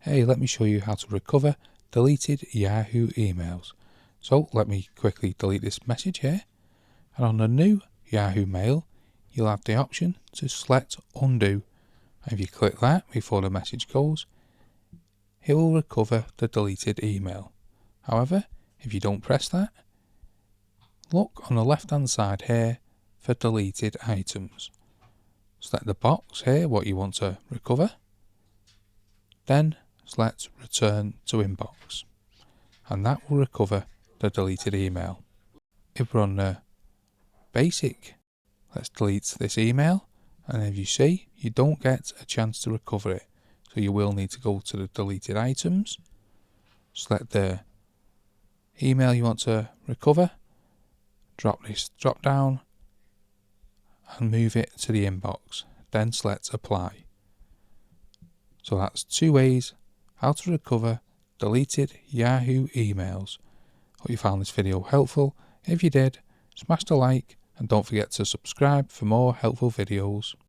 Hey, let me show you how to recover deleted Yahoo emails. So let me quickly delete this message here, and on the new Yahoo mail you'll have the option to select undo, and if you click that before the message goes, it will recover the deleted email. However, if you don't press that, look on the left hand side here for deleted items. Select the box here what you want to recover, then select return to inbox, and that will recover the deleted email. If we're on the basic, let's delete this email, and if you see, you don't get a chance to recover it, so you will need to go to the deleted items, select the email you want to recover, drop this drop down and move it to the inbox, then select apply. So that's 2 ways how to recover deleted Yahoo emails. Hope you found this video helpful. If you did, smash the like and don't forget to subscribe for more helpful videos.